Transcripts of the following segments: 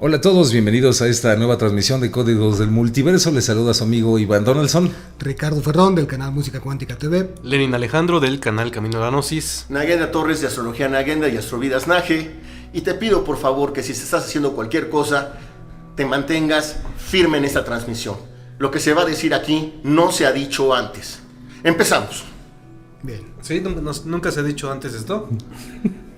Hola a todos, bienvenidos a esta nueva transmisión de Códigos del Multiverso. Les saluda su amigo Iván Donaldson. Ricardo Ferrón del canal Música Cuántica TV. Lenin Alejandro del canal Camino a la Gnosis. Nagenda Torres de Astrología Nagenda y Astrovidas Nage. Y te pido por favor que si estás haciendo cualquier cosa, te mantengas firme en esta transmisión. Lo que se va a decir aquí no se ha dicho antes. Empezamos. Bien. ¿Sí? ¿Nunca se ha dicho antes esto?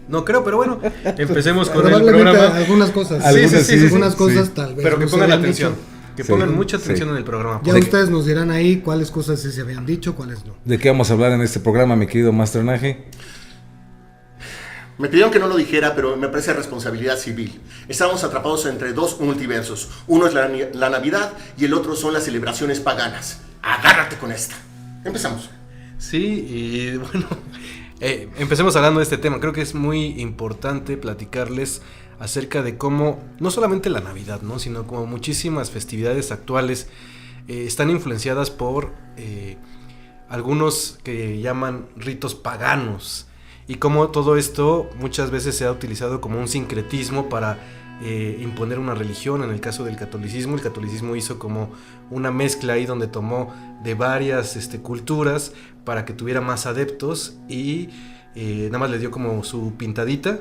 No creo, pero bueno, empecemos con el Probablemente programa. algunas cosas. Algunas cosas tal vez. Pero que no se pongan habían atención. dicho. Que Sí, pongan mucha atención sí. en el programa. Ya Porque ustedes nos dirán ahí cuáles cosas sí se habían dicho, cuáles no. ¿De qué vamos a hablar en este programa, mi querido Master Nage? Me pidieron que no lo dijera, pero me parece responsabilidad civil. Estamos atrapados entre dos multiversos. Uno es la Navidad y el otro son las celebraciones paganas. Agárrate con esta. Empezamos. Sí, y bueno, empecemos hablando de este tema. Creo que es muy importante platicarles acerca de cómo, no solamente la Navidad, ¿no? Sino como muchísimas festividades actuales están influenciadas por algunos que llaman ritos paganos. Y cómo todo esto muchas veces se ha utilizado como un sincretismo para imponer una religión. En el caso del catolicismo, el catolicismo hizo como una mezcla ahí donde tomó de varias culturas para que tuviera más adeptos y nada más le dio como su pintadita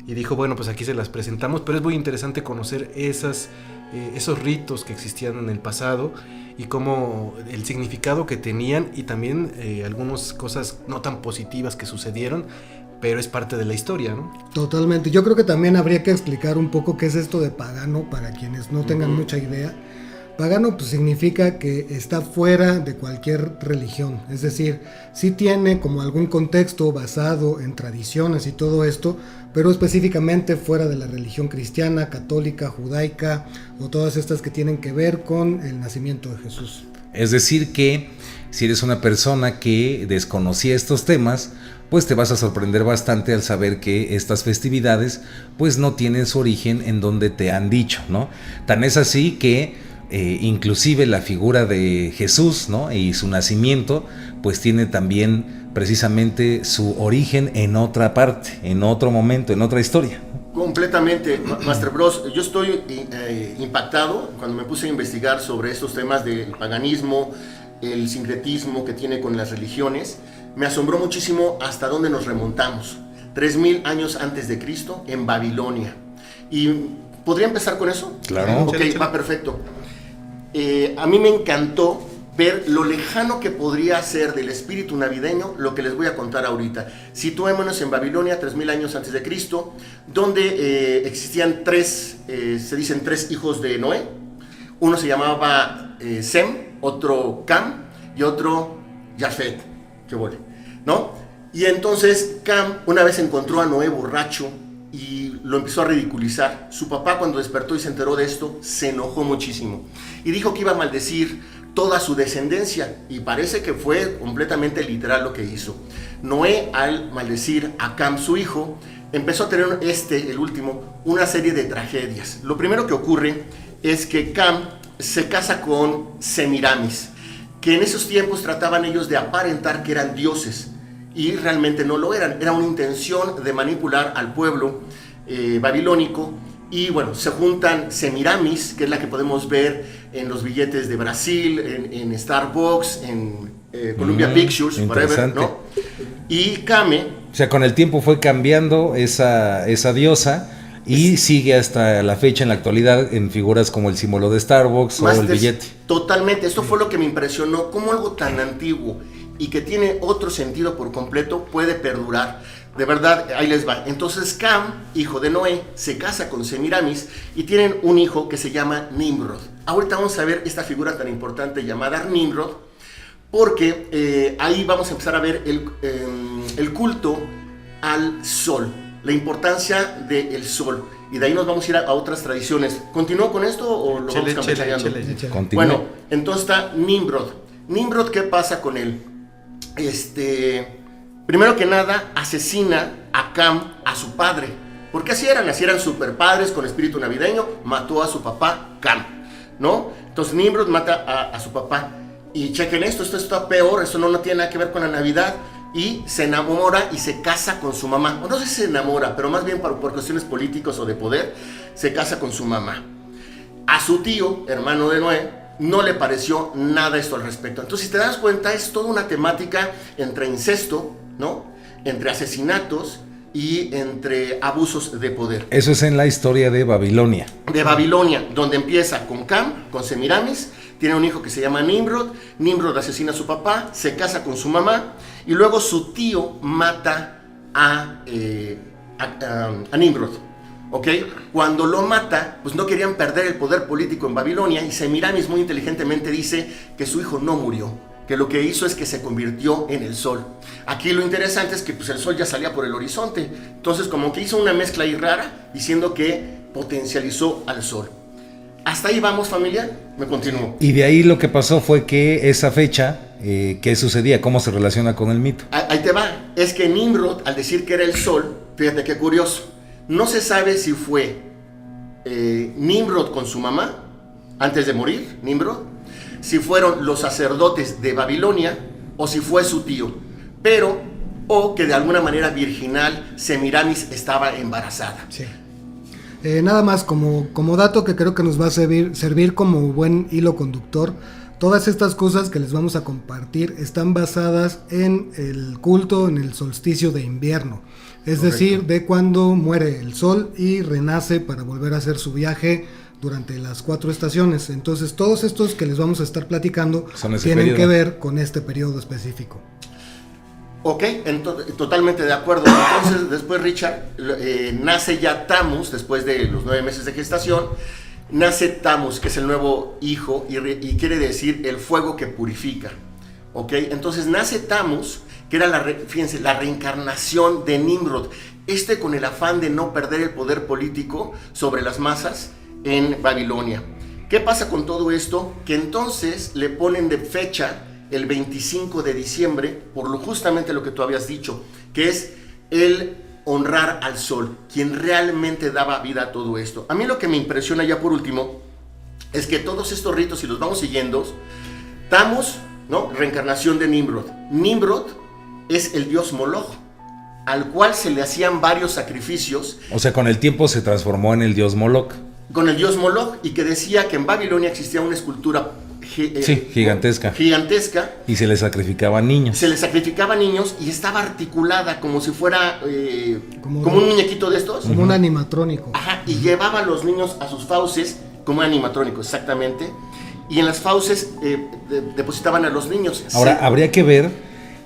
y dijo, bueno, pues aquí se las presentamos. Pero es muy interesante conocer esos ritos que existían en el pasado y cómo el significado que tenían y también algunas cosas no tan positivas que sucedieron, pero es parte de la historia, ¿no? Totalmente. Yo creo que también habría que explicar un poco qué es esto de pagano para quienes no tengan mucha idea. Pagano pues significa que está fuera de cualquier religión, es decir, sí tiene como algún contexto basado en tradiciones y todo esto, pero específicamente fuera de la religión cristiana, católica, judaica o todas estas que tienen que ver con el nacimiento de Jesús. Es decir que si eres una persona que desconocía estos temas, pues te vas a sorprender bastante al saber que estas festividades pues no tienen su origen en donde te han dicho, ¿no? Tan es así que inclusive la figura de Jesús, ¿no? Y su nacimiento pues tiene también precisamente su origen en otra parte, en otro momento, en otra historia. Completamente, Master Bros. Yo estoy impactado cuando me puse a investigar sobre estos temas del paganismo, el sincretismo que tiene con las religiones. Me asombró muchísimo hasta dónde nos remontamos. 3000 años antes de Cristo en Babilonia. ¿Y podría empezar con eso? Claro. Ok, va perfecto. A mí me encantó ver lo lejano que podría ser del espíritu navideño lo que les voy a contar ahorita. Situémonos en Babilonia, 3000 años antes de Cristo, donde existían se dicen tres hijos de Noé. Uno se llamaba Sem, otro Cam y otro Jafet. Qué bueno, ¿no? Y entonces Cam una vez encontró a Noé borracho y lo empezó a ridiculizar. Su papá, cuando despertó y se enteró de esto, se enojó muchísimo y dijo que iba a maldecir toda su descendencia, y parece que fue completamente literal lo que hizo. Noé, al maldecir a Cam, su hijo, empezó a tener el último, una serie de tragedias. Lo primero que ocurre es que Cam se casa con Semiramis, que en esos tiempos trataban ellos de aparentar que eran dioses, y realmente no lo eran. Era una intención de manipular al pueblo babilónico. Y bueno, se juntan Semiramis, que es la que podemos ver en los billetes de Brasil, en Starbucks, en Columbia Pictures, whatever, ¿no? Y Kame. O sea, con el tiempo fue cambiando esa diosa y sigue hasta la fecha en la actualidad en figuras como el símbolo de Starbucks o el billete. Totalmente, esto fue lo que me impresionó, cómo algo tan antiguo y que tiene otro sentido por completo puede perdurar. De verdad, ahí les va. Entonces Cam, hijo de Noé, se casa con Semiramis y tienen un hijo que se llama Nimrod. Ahorita vamos a ver esta figura tan importante llamada Nimrod, porque ahí vamos a empezar a ver el culto al sol, la importancia del sol. Y de ahí nos vamos a ir a otras tradiciones. ¿Continúo con esto o lo vamos campechaneando? Bueno, entonces está Nimrod. Nimrod, ¿qué pasa con él? Primero que nada, asesina a Cam, a su padre. Porque así eran super padres con espíritu navideño. Mató a su papá, Cam, ¿no? Entonces Nimrod mata a su papá. Y chequen esto está peor, esto no tiene nada que ver con la Navidad. Y se enamora y se casa con su mamá. O no sé si se enamora, pero más bien por cuestiones políticas o de poder. se casa con su mamá. A su tío, hermano de Noé, no le pareció nada esto al respecto. Entonces, si te das cuenta, es toda una temática entre incesto, ¿no? Entre asesinatos y entre abusos de poder. Eso es en la historia de Babilonia. De Babilonia, donde empieza con Cam, con Semiramis, tiene un hijo que se llama Nimrod, Nimrod asesina a su papá, se casa con su mamá, y luego su tío mata a Nimrod. ¿Ok? Cuando lo mata, pues no querían perder el poder político en Babilonia, y Semiramis muy inteligentemente dice que su hijo no murió, que lo que hizo es que se convirtió en el sol. Aquí lo interesante es que pues, el sol ya salía por el horizonte, entonces como que hizo una mezcla ahí rara, diciendo que potencializó al sol. ¿Hasta ahí vamos, familia? Me continúo. Y de ahí lo que pasó fue que esa fecha, ¿qué sucedía? ¿Cómo se relaciona con el mito? Ahí te va. Es que Nimrod, al decir que era el sol, fíjate qué curioso, no se sabe si fue Nimrod con su mamá, antes de morir, Nimrod, si fueron los sacerdotes de Babilonia, o si fue su tío, pero, o que de alguna manera virginal, Semiramis estaba embarazada. Sí. Nada más como dato que creo que nos va a servir como buen hilo conductor. Todas estas cosas que les vamos a compartir están basadas en el culto, en el solsticio de invierno. Es Correcto. decir, de cuando muere el sol y renace para volver a hacer su viaje durante las 4 estaciones. Entonces todos estos que les vamos a estar platicando tienen periodo que ver con este periodo específico. Ok, totalmente de acuerdo. Entonces, después Richard, nace ya Tammuz, después de los 9 meses de gestación, nace Tammuz, que es el nuevo hijo, y quiere decir el fuego que purifica. Ok, entonces nace Tammuz, que era fíjense, la reencarnación de Nimrod, con el afán de no perder el poder político sobre las masas en Babilonia. ¿Qué pasa con todo esto? Que entonces le ponen de fecha el 25 de diciembre, por justamente lo que tú habías dicho, que es el honrar al sol, quien realmente daba vida a todo esto. A mí lo que me impresiona ya por último, es que todos estos ritos, si los vamos siguiendo, Tammuz, ¿no? Reencarnación de Nimrod. Nimrod es el dios Moloch, al cual se le hacían varios sacrificios. O sea, con el tiempo se transformó en el dios Moloch. Con el dios Moloch, y que decía que en Babilonia existía una escultura gigantesca. Y se le sacrificaban niños. Se le sacrificaban niños y estaba articulada como si fuera como un muñequito de estos. Como un animatrónico. Ajá, y llevaba a los niños a sus fauces, como un animatrónico, exactamente. Y en las fauces depositaban a los niños. Ahora, Sí. habría que ver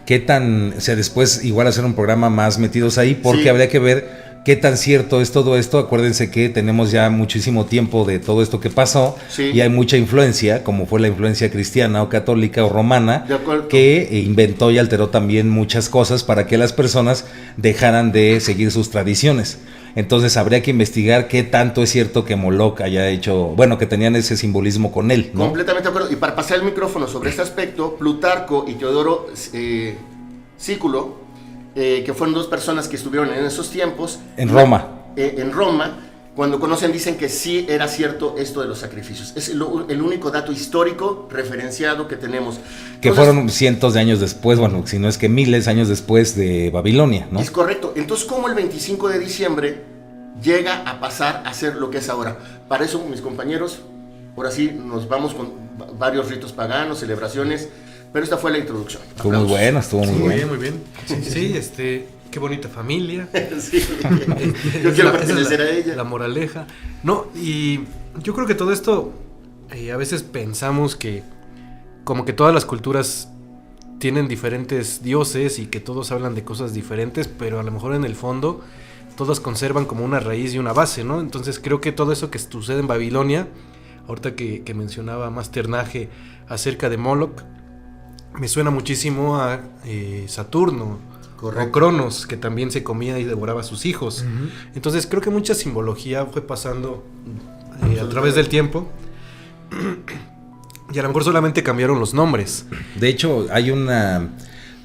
qué tan... O sea, después igual hacer un programa más metidos ahí, porque Sí. habría que ver qué tan cierto es todo esto. Acuérdense que tenemos ya muchísimo tiempo de todo esto que pasó, Sí. y hay mucha influencia, como fue la influencia cristiana o católica o romana, De acuerdo. que inventó y alteró también muchas cosas para que las personas dejaran de seguir sus tradiciones. Entonces habría que investigar qué tanto es cierto que Moloch haya hecho, bueno, que tenían ese simbolismo con él, ¿no? Completamente de acuerdo. Y para pasar el micrófono sobre este aspecto, Plutarco y Teodoro Sículo, que fueron dos personas que estuvieron en esos tiempos. En Roma. En Roma, cuando conocen, dicen que sí era cierto esto de los sacrificios. Es el único dato histórico referenciado que tenemos. Que Entonces, fueron cientos de años después, bueno, si no es que miles de años después de Babilonia, ¿no? Es correcto. Entonces, ¿cómo el 25 de diciembre llega a pasar a ser lo que es ahora? Para eso, mis compañeros, ahora sí nos vamos con varios ritos paganos, celebraciones, pero esta fue la introducción. Estuvo muy bueno, estuvo muy Muy bueno. bien, muy bien. Sí, qué bonita familia. Sí. Yo quiero pertenecer a ella. La moraleja. No, y yo creo que todo esto, a veces pensamos que como que todas las culturas tienen diferentes dioses y que todos hablan de cosas diferentes, pero a lo mejor en el fondo todas conservan como una raíz y una base, ¿no? Entonces creo que todo eso que sucede en Babilonia, ahorita que mencionaba Master Nage acerca de Moloch, me suena muchísimo a Saturno. Correcto. O Cronos, que también se comía y devoraba a sus hijos. Ujú. Entonces creo que mucha simbología fue pasando a través del tiempo. Y a lo mejor solamente cambiaron los nombres. De hecho,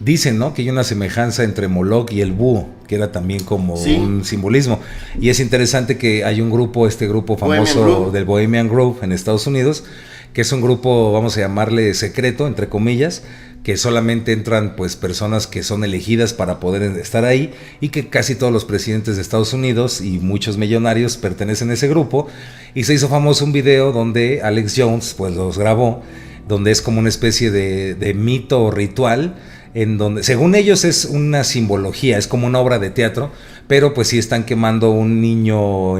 dicen, ¿no?, que hay una semejanza entre Moloch y el búho, que era también como Sí. un simbolismo. Y es interesante que hay este grupo famoso Bohemian Grove. del Bohemian Grove en Estados Unidos, que es un grupo, vamos a llamarle secreto, entre comillas, que solamente entran pues personas que son elegidas para poder estar ahí, y que casi todos los presidentes de Estados Unidos y muchos millonarios pertenecen a ese grupo. Y se hizo famoso un video donde Alex Jones pues los grabó, donde es como una especie de mito o ritual, en donde según ellos es una simbología, es como una obra de teatro, pero pues sí están quemando un niño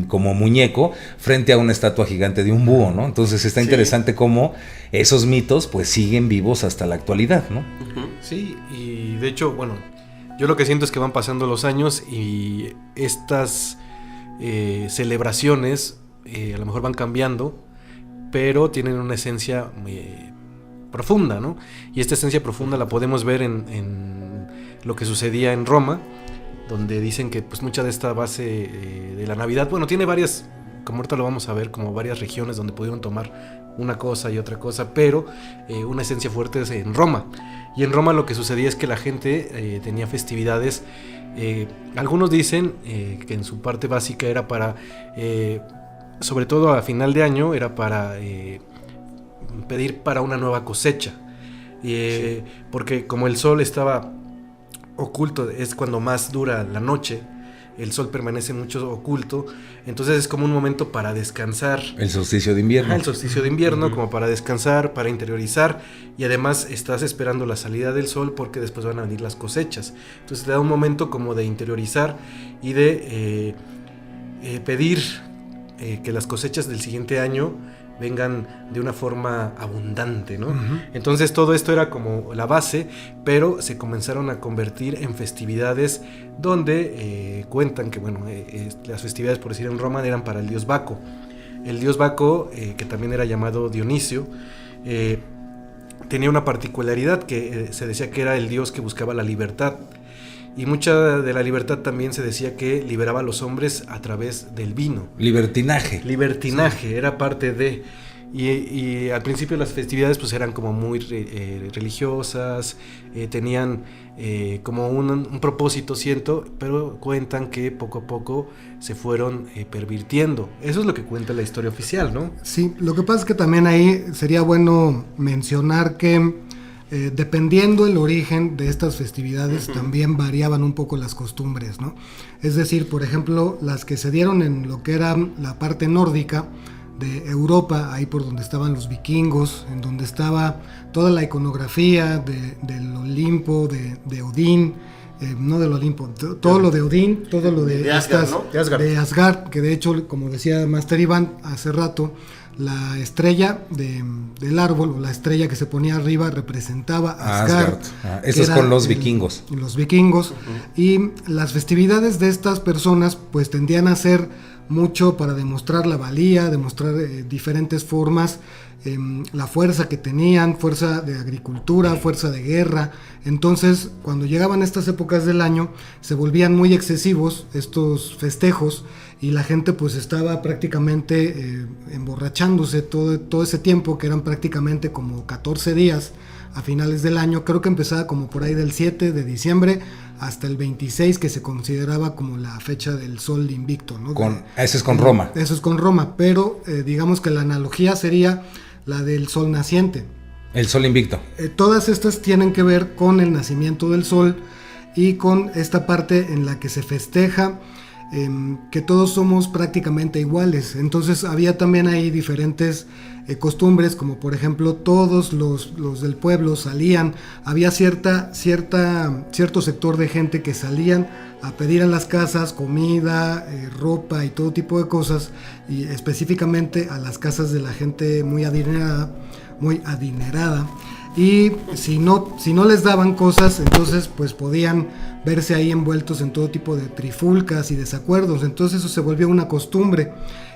como muñeco frente a una estatua gigante de un búho, ¿no? Entonces está interesante cómo esos mitos pues siguen vivos hasta la actualidad, ¿no? Sí, y de hecho, bueno, yo lo que siento es que van pasando los años y estas celebraciones a lo mejor van cambiando, pero tienen una esencia profunda, ¿no? Y esta esencia profunda la podemos ver en lo que sucedía en Roma, donde dicen que pues mucha de esta base de la Navidad, bueno, tiene varias, como ahorita lo vamos a ver, como varias regiones donde pudieron tomar una cosa y otra cosa, pero una esencia fuerte es en Roma. Y en Roma lo que sucedía es que la gente tenía festividades, algunos dicen que en su parte básica era para, sobre todo a final de año, era para pedir para una nueva cosecha, porque como el sol estaba oculto, es cuando más dura la noche, el sol permanece mucho oculto, entonces es como un momento para descansar. El solsticio de invierno. El solsticio de invierno, como para descansar, para interiorizar, y además estás esperando la salida del sol porque después van a venir las cosechas. Entonces te da un momento como de interiorizar y de pedir que las cosechas del siguiente año vengan de una forma abundante, ¿no? Entonces todo esto era como la base, pero se comenzaron a convertir en festividades donde cuentan que, bueno, las festividades, por decir en Roma, eran para el dios Baco. El dios Baco, que también era llamado Dionisio, tenía una particularidad que se decía que era el dios que buscaba la libertad. Y mucha de la libertad también se decía que liberaba a los hombres a través del vino. Libertinaje. Libertinaje, era parte de... Y al principio las festividades pues eran como muy religiosas, tenían como un propósito, siento, pero cuentan que poco a poco se fueron pervirtiendo. Eso es lo que cuenta la historia oficial, ¿no? Sí, lo que pasa es que también ahí sería bueno mencionar que dependiendo el origen de estas festividades, también variaban un poco las costumbres, ¿no? Es decir, por ejemplo, las que se dieron en lo que era la parte nórdica de Europa, ahí por donde estaban los vikingos, en donde estaba toda la iconografía del Olimpo, de Odín, no del Olimpo, todo lo de Odín, todo lo de Asgard, estas, ¿no? de Asgard, que de hecho, como decía Master Iván hace rato, la estrella del árbol, o la estrella que se ponía arriba, representaba a Asgard. Eso es con los vikingos. Los vikingos. Y las festividades de estas personas pues tendían a ser mucho para demostrar la valía, demostrar diferentes formas, la fuerza que tenían, fuerza de agricultura, fuerza de guerra. Entonces, cuando llegaban estas épocas del año, se volvían muy excesivos estos festejos, y la gente pues estaba prácticamente emborrachándose todo ese tiempo, que eran prácticamente como 14 días a finales del año. Creo que empezaba como por ahí del 7 de diciembre hasta el 26, que se consideraba como la fecha del sol invicto, ¿no? Eso es con Roma. Eso es con Roma, pero digamos que la analogía sería la del sol naciente. El sol invicto. Todas estas tienen que ver con el nacimiento del sol y con esta parte en la que se festeja que todos somos prácticamente iguales. Entonces había también ahí diferentes costumbres, como por ejemplo todos los del pueblo salían, había cierto sector de gente que salían a pedir en las casas comida, ropa y todo tipo de cosas, y específicamente a las casas de la gente muy adinerada, y si no les daban cosas, entonces pues podían verse ahí envueltos en todo tipo de trifulcas y desacuerdos. Entonces eso se volvió una costumbre,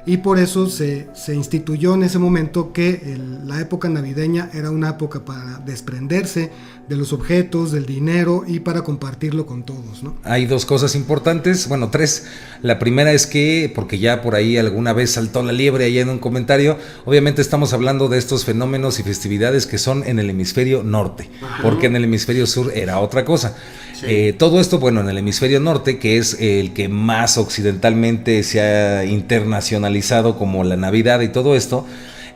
y por eso se instituyó en ese momento que la época navideña era una época para desprenderse de los objetos, del dinero, y para compartirlo con todos, ¿no? Hay dos cosas importantes, bueno, tres. La primera es que, porque ya por ahí alguna vez saltó la liebre ahí en un comentario, obviamente estamos hablando de estos fenómenos y festividades que son en el hemisferio norte, porque en el hemisferio sur era otra cosa. Sí. Todo esto, bueno, en el hemisferio norte, que es el que más occidentalmente se ha internacionalizado como la Navidad y todo esto,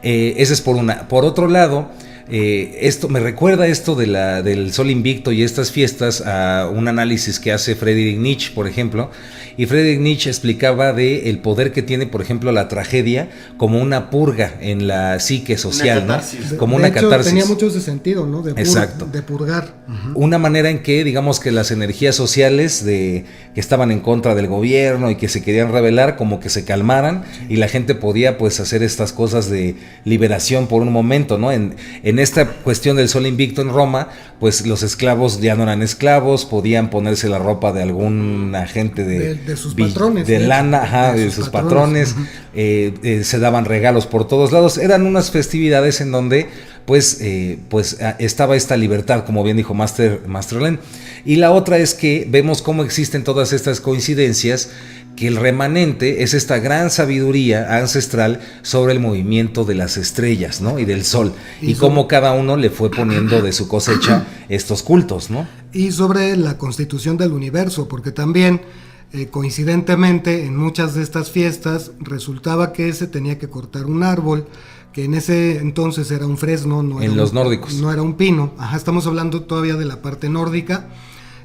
Ese es por una. Por otro lado, esto me recuerda esto del Sol Invicto y estas fiestas a un análisis que hace Friedrich Nietzsche, por ejemplo. Y Friedrich Nietzsche explicaba el poder que tiene, por ejemplo, la tragedia como una purga en la psique social, ¿no? Como una catarsis. Tenía mucho ese sentido, ¿no? Exacto. De purgar. Una manera en que, digamos, que las energías sociales que estaban en contra del gobierno y que se querían rebelar, como que se calmaran y la gente podía, pues, hacer estas cosas de liberación por un momento, ¿no? En esta cuestión del Sol Invicto en Roma, pues los esclavos ya no eran esclavos, podían ponerse la ropa de algún agente de sus patrones, de lana, de sus patrones, se daban regalos por todos lados. Eran unas festividades en donde pues estaba esta libertad, como bien dijo Masterlen. Y la otra es que vemos cómo existen todas estas coincidencias, que el remanente es esta gran sabiduría ancestral sobre el movimiento de las estrellas, ¿no? Y del sol, y cómo cada uno le fue poniendo de su cosecha estos cultos, ¿no? Y sobre la constitución del universo, porque también coincidentemente en muchas de estas fiestas resultaba que se tenía que cortar un árbol, que en ese entonces era un fresno, los nórdicos. No era un pino. Estamos hablando todavía de la parte nórdica.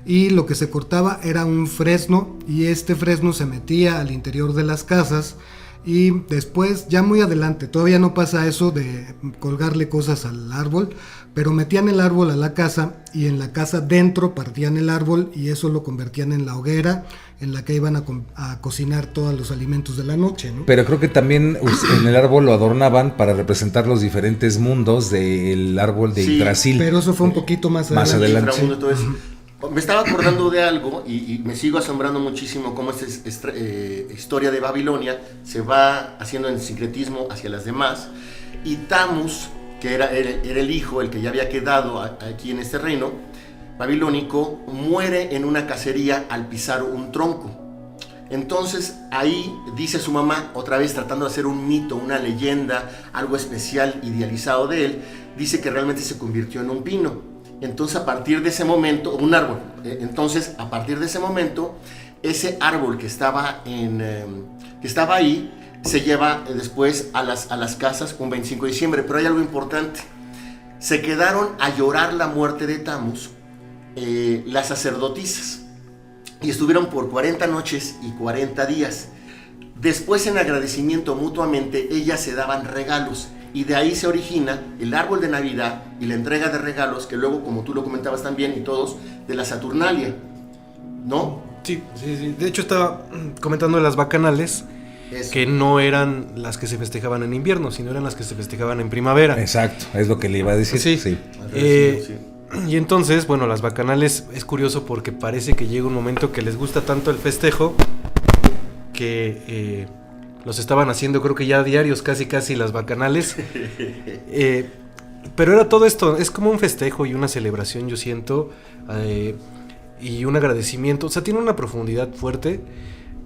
Y lo que se cortaba era un fresno, y este fresno se metía al interior de las casas, y después, ya muy adelante, todavía no pasa eso de colgarle cosas al árbol, pero metían el árbol a la casa, y en la casa dentro partían el árbol, y eso lo convertían en la hoguera en la que iban a cocinar todos los alimentos de la noche, ¿no? Pero creo que también en el árbol lo adornaban para representar los diferentes mundos del árbol de Yggdrasil. Pero eso fue un poquito más adelante. Me estaba acordando de algo y me sigo asombrando muchísimo cómo esta historia de Babilonia se va haciendo en sincretismo hacia las demás. Y Tammuz, que era el hijo, el que ya había quedado aquí en este reino babilónico, muere en una cacería al pisar un tronco. Entonces ahí dice su mamá, otra vez tratando de hacer un mito, una leyenda, algo especial, idealizado de él, dice que realmente se convirtió en un pino. Entonces a partir de ese momento, un árbol, entonces a partir de ese momento, ese árbol que estaba ahí, se lleva después a las casas un 25 de diciembre. Pero hay algo importante, se quedaron a llorar la muerte de Tammuz las sacerdotisas, y estuvieron por 40 noches y 40 días. Después, en agradecimiento mutuamente, ellas se daban regalos. Y de ahí se origina el árbol de Navidad y la entrega de regalos, que luego, como tú lo comentabas también, y todos, de la Saturnalia, ¿no? Sí. De hecho, estaba comentando de las bacanales, que no eran las que se festejaban en invierno, sino eran las que se festejaban en primavera. Exacto, es lo que le iba a decir. Sí. Y entonces, bueno, las bacanales es curioso porque parece que llega un momento que les gusta tanto el festejo que... los estaban haciendo, creo que ya diarios, casi las bacanales. Pero era todo esto, es como un festejo y una celebración, yo siento, y un agradecimiento. O sea, tiene una profundidad fuerte,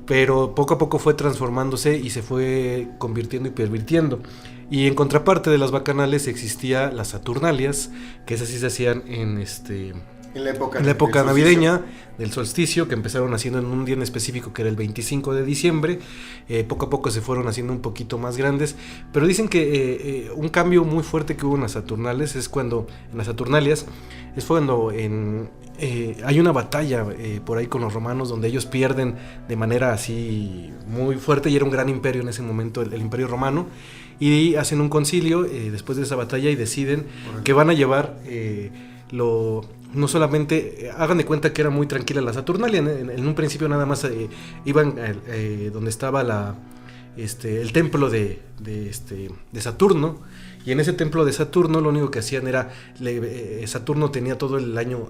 pero poco a poco fue transformándose y se fue convirtiendo y pervirtiendo. Y en contraparte de las bacanales existía las Saturnalias, que esas sí se hacían en la época navideña del solsticio, que empezaron haciendo en un día en específico que era el 25 de diciembre. Poco a poco se fueron haciendo un poquito más grandes, pero dicen que un cambio muy fuerte que hubo en las Saturnales es cuando, en las Saturnalias, es cuando hay una batalla por ahí con los romanos, donde ellos pierden de manera así muy fuerte, y era un gran imperio en ese momento, el imperio romano, y hacen un concilio después de esa batalla y deciden que van a llevar no solamente, hagan de cuenta que era muy tranquila la Saturnalia, en un principio nada más iban donde estaba el templo de Saturno, y en ese templo de Saturno lo único que hacían era, Saturno tenía todo el año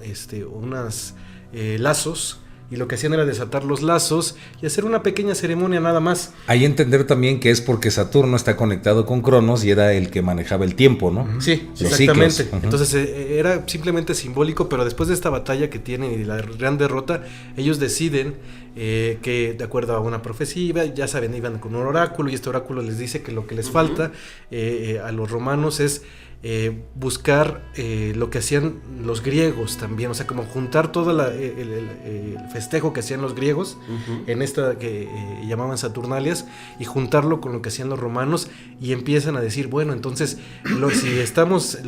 unas lazos, y lo que hacían era desatar los lazos y hacer una pequeña ceremonia nada más. Hay que entender también que es porque Saturno está conectado con Cronos y era el que manejaba el tiempo, ¿no? Sí, los exactamente. Ciclos. Entonces era simplemente simbólico, pero después de esta batalla que tienen y la gran derrota, ellos deciden que, de acuerdo a una profecía, ya saben, iban con un oráculo, y este oráculo les dice que lo que les falta a los romanos es buscar lo que hacían los griegos también, o sea, como juntar todo el festejo que hacían los griegos en esta que llamaban Saturnalias, y juntarlo con lo que hacían los romanos, y empiezan a decir, bueno, entonces lo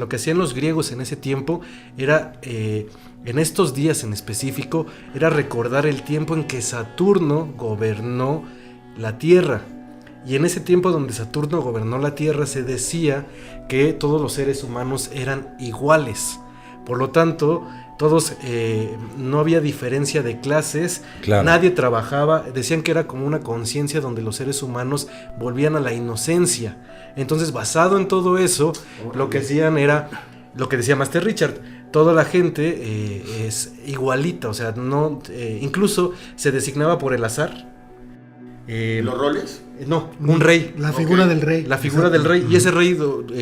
que hacían los griegos en ese tiempo era, en estos días en específico, era recordar el tiempo en que Saturno gobernó la Tierra. Y en ese tiempo donde Saturno gobernó la Tierra, se decía que todos los seres humanos eran iguales. Por lo tanto, todos, no había diferencia de clases, claro. Nadie trabajaba, decían que era como una conciencia donde los seres humanos volvían a la inocencia. Entonces, basado en todo eso, lo que hacían era lo que decía Master Richard: toda la gente es igualita, o sea, no, incluso se designaba por el azar. ¿Los roles? No, un rey. La figura del rey. La figura del rey. Y ese rey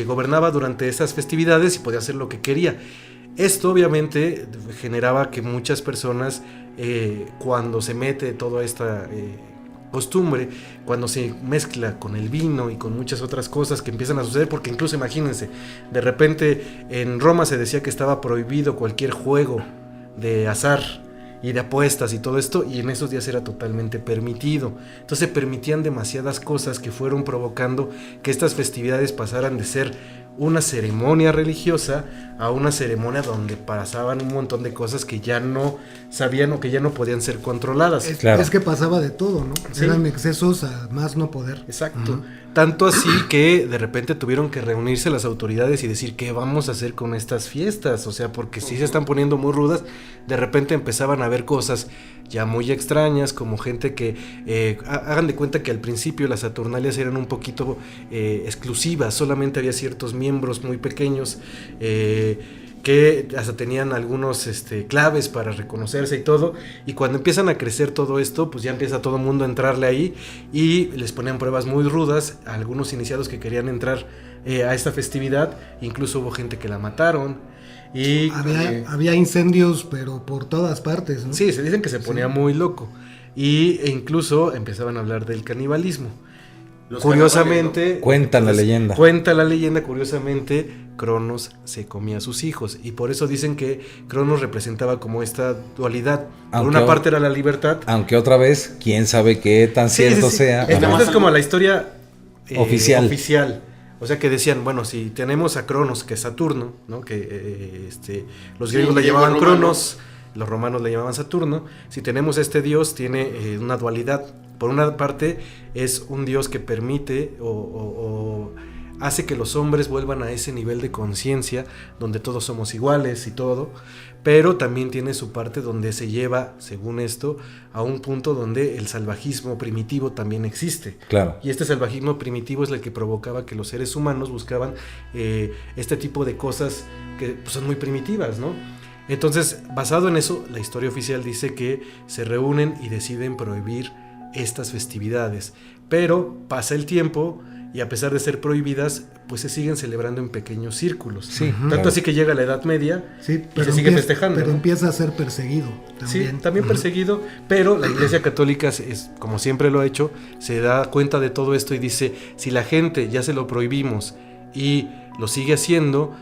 gobernaba durante esas festividades y podía hacer lo que quería. Esto obviamente generaba que muchas personas, cuando se mete toda esta costumbre, cuando se mezcla con el vino y con muchas otras cosas que empiezan a suceder, porque incluso imagínense, de repente en Roma se decía que estaba prohibido cualquier juego de azar y de apuestas y todo esto, y en esos días era totalmente permitido. Entonces se permitían demasiadas cosas que fueron provocando que estas festividades pasaran de ser una ceremonia religiosa a una ceremonia donde pasaban un montón de cosas que ya no sabían o que ya no podían ser controladas. Es que pasaba de todo, ¿no? Sí. Eran excesos a más no poder. Exacto. Tanto así que de repente tuvieron que reunirse las autoridades y decir, ¿qué vamos a hacer con estas fiestas? O sea, porque si se están poniendo muy rudas, de repente empezaban a ver cosas ya muy extrañas, como gente que, hagan de cuenta que al principio las Saturnalias eran un poquito exclusivas, solamente había ciertos miembros muy pequeños, que hasta tenían algunos claves para reconocerse y todo, y cuando empiezan a crecer todo esto, pues ya empieza todo el mundo a entrarle ahí, y les ponían pruebas muy rudas a algunos iniciados que querían entrar a esta festividad. Incluso hubo gente que la mataron, y había incendios, pero por todas partes, ¿no? Sí, se dicen que se ponía muy loco, e incluso empezaban a hablar del canibalismo. Curiosamente, ¿no? Cuenta la leyenda, curiosamente, Cronos se comía a sus hijos, y por eso dicen que Cronos representaba como esta dualidad. Por una parte era la libertad, aunque otra vez, quién sabe qué tan cierto sea. Esta es como la historia oficial. O sea, que decían, bueno, si tenemos a Cronos, que es Saturno, ¿no? Que los griegos le llamaban Cronos, los romanos le llamaban Saturno. Si tenemos este dios, tiene una dualidad. Por una parte, es un dios que permite o hace que los hombres vuelvan a ese nivel de conciencia donde todos somos iguales y todo, pero también tiene su parte donde se lleva, según esto, a un punto donde el salvajismo primitivo también existe. Claro. Y este salvajismo primitivo es el que provocaba que los seres humanos buscaban este tipo de cosas que pues, son muy primitivas, ¿no? Entonces, basado en eso, la historia oficial dice que se reúnen y deciden prohibir estas festividades, pero pasa el tiempo y a pesar de ser prohibidas, pues se siguen celebrando en pequeños círculos. Sí, tanto así que llega la Edad Media, sí, y se sigue festejando. Pero ¿no? empieza a ser perseguido también. Sí, también perseguido, pero la Iglesia Católica, como siempre lo ha hecho, se da cuenta de todo esto y dice, si la gente ya se lo prohibimos y lo sigue haciendo,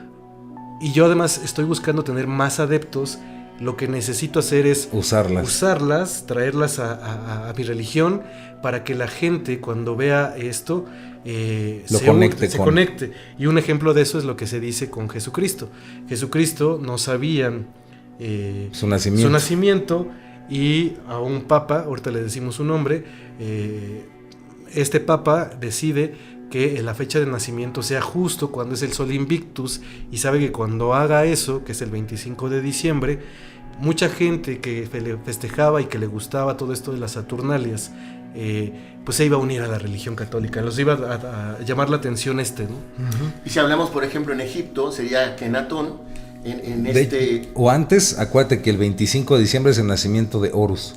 y yo además estoy buscando tener más adeptos, lo que necesito hacer es usarlas, traerlas a mi religión, para que la gente cuando vea esto se conecte. Y un ejemplo de eso es lo que se dice con Jesucristo. Jesucristo no sabían su nacimiento, y a un papa, ahorita le decimos su nombre, este papa decide que la fecha de nacimiento sea justo cuando es el Sol Invictus, y sabe que cuando haga eso, que es el 25 de diciembre, mucha gente que festejaba y que le gustaba todo esto de las Saturnalias, pues se iba a unir a la religión católica, los iba a llamar la atención, ¿no? Uh-huh. Y si hablamos, por ejemplo, en Egipto, sería Kenatón, o antes, acuérdate que el 25 de diciembre es el nacimiento de Horus.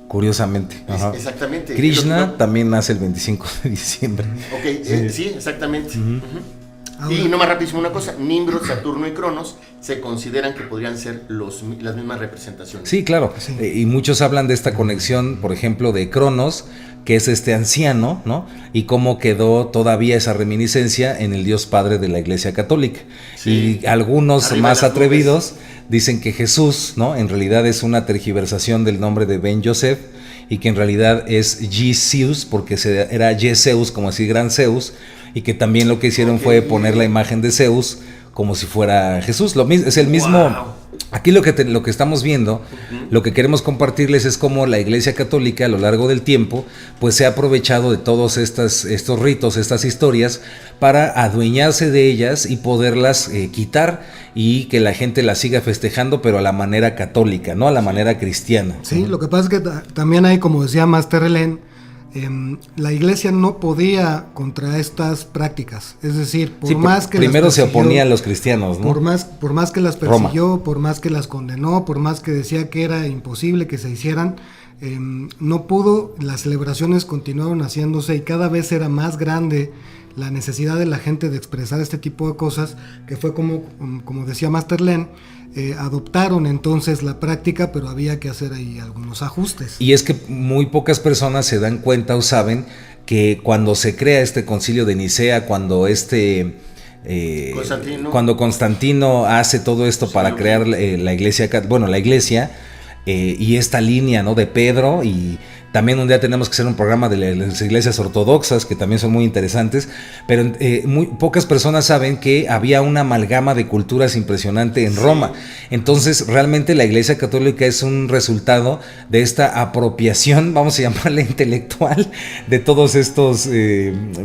Curiosamente. Exactamente. Krishna también nace el 25 de diciembre. Ok, sí, exactamente. Uh-huh. Ahora, y no más rapidísimo una cosa, Nimrod, Saturno y Cronos se consideran que podrían ser las mismas representaciones. Sí, claro. Sí. Y muchos hablan de esta conexión, por ejemplo, de Cronos, que es este anciano, ¿no? Y cómo quedó todavía esa reminiscencia en el Dios Padre de la Iglesia Católica. Sí. Y algunos Arriba más las atrevidos dicen que Jesús, ¿no? En realidad es una tergiversación del nombre de Ben Yosef y que en realidad es Zeus, porque era Zeus, como así gran Zeus, y que también lo que hicieron fue poner la imagen de Zeus como si fuera Jesús. Lo mismo, es el mismo. Wow. Aquí lo que estamos viendo, lo que queremos compartirles es cómo la Iglesia Católica a lo largo del tiempo pues se ha aprovechado de todos estos ritos, estas historias, para adueñarse de ellas y poderlas quitar y que la gente las siga festejando, pero a la manera católica, no a la manera cristiana. sí, lo que pasa es que también hay, como decía Master Helen, la iglesia no podía contra estas prácticas, es decir, por Sí, más que primero las se persiguió, oponían los cristianos, ¿no? por más que las persiguió, por más que las condenó, por más que decía que era imposible que se hicieran, no pudo. Las celebraciones continuaron haciéndose y cada vez era más grande la necesidad de la gente de expresar este tipo de cosas, que fue como decía Master Len, adoptaron entonces la práctica, pero había que hacer ahí algunos ajustes. Y es que muy pocas personas se dan cuenta o saben que cuando se crea este concilio de Nicea, cuando cuando Constantino hace todo esto para crear la iglesia, y esta línea, ¿no?, de Pedro, y también un día tenemos que hacer un programa de las iglesias ortodoxas que también son muy interesantes, pero muy pocas personas saben que había una amalgama de culturas impresionante en Roma. Entonces realmente la Iglesia Católica es un resultado de esta apropiación, vamos a llamarla intelectual, de todos estos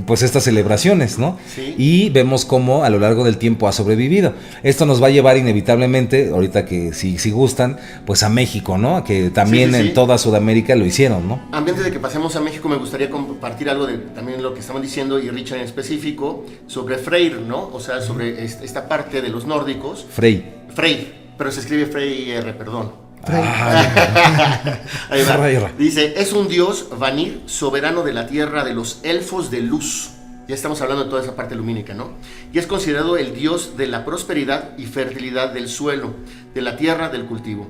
pues estas celebraciones, ¿no? Sí. Y vemos cómo a lo largo del tiempo ha sobrevivido. Esto nos va a llevar inevitablemente, ahorita que si gustan, pues a México, ¿no? Que también Sí. en toda Sudamérica lo hicieron, ¿no? Antes de que pasemos a México, me gustaría compartir algo de también lo que estaban diciendo, y Richard en específico, sobre Freyr, ¿no? O sea, sobre esta parte de los nórdicos. Frey. Freyr, pero se escribe Freyr, perdón. Ah, Ahí va. Freyr. Dice, es un dios Vanir, soberano de la tierra de los elfos de luz. Ya estamos hablando de toda esa parte lumínica, ¿no? Y es considerado el dios de la prosperidad y fertilidad del suelo, de la tierra, del cultivo.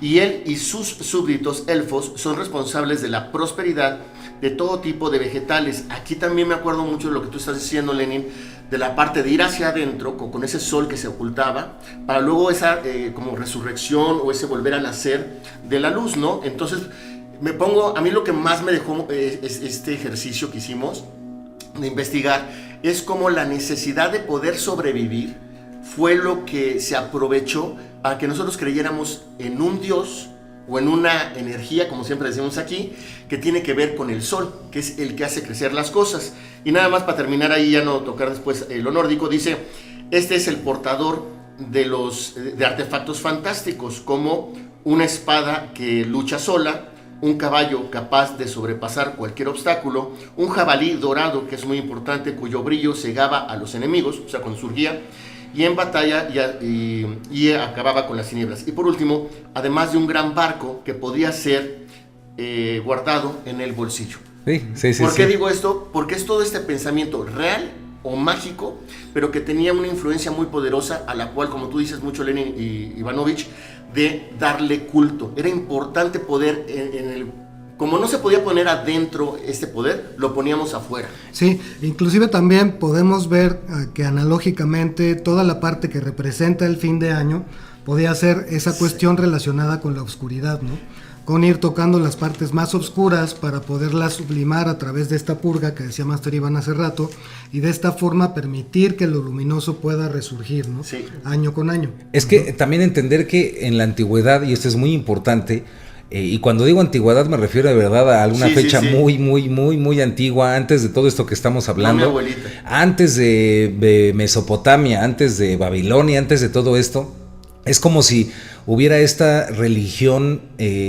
Y él y sus súbditos elfos son responsables de la prosperidad de todo tipo de vegetales. Aquí también me acuerdo mucho de lo que tú estás diciendo, Lenin, de la parte de ir hacia adentro con ese sol que se ocultaba, para luego esa como resurrección o ese volver a nacer de la luz, ¿no? Entonces a mí lo que más me dejó es este ejercicio que hicimos de investigar, es como la necesidad de poder sobrevivir fue lo que se aprovechó para que nosotros creyéramos en un Dios o en una energía, como siempre decimos aquí, que tiene que ver con el sol, que es el que hace crecer las cosas. Y nada más para terminar ahí, ya no tocar después lo nórdico, dice, este es el portador de artefactos fantásticos, como una espada que lucha sola, un caballo capaz de sobrepasar cualquier obstáculo, un jabalí dorado, que es muy importante, cuyo brillo cegaba a los enemigos, o sea, cuando surgía, y en batalla y acababa con las tinieblas. Y por último, además de un gran barco que podía ser guardado en el bolsillo. Sí. ¿Por qué digo esto? Porque es todo este pensamiento real o mágico, pero que tenía una influencia muy poderosa, a la cual, como tú dices mucho, Lenin y Ivanovich, de darle culto. Era importante poder, como no se podía poner adentro este poder, lo poníamos afuera. Sí, inclusive también podemos ver que analógicamente toda la parte que representa el fin de año podía ser esa cuestión relacionada con la oscuridad, ¿no? Con ir tocando las partes más oscuras para poderlas sublimar a través de esta purga que decía Master Iván hace rato, y de esta forma permitir que lo luminoso pueda resurgir, ¿no? Sí. Año con año. Es que también entender que en la antigüedad, y esto es muy importante, y cuando digo antigüedad me refiero de verdad a alguna fecha muy antigua, antes de todo esto que estamos hablando, mi abuelita. Antes de Mesopotamia, antes de Babilonia, antes de todo esto. Es como si hubiera esta religión,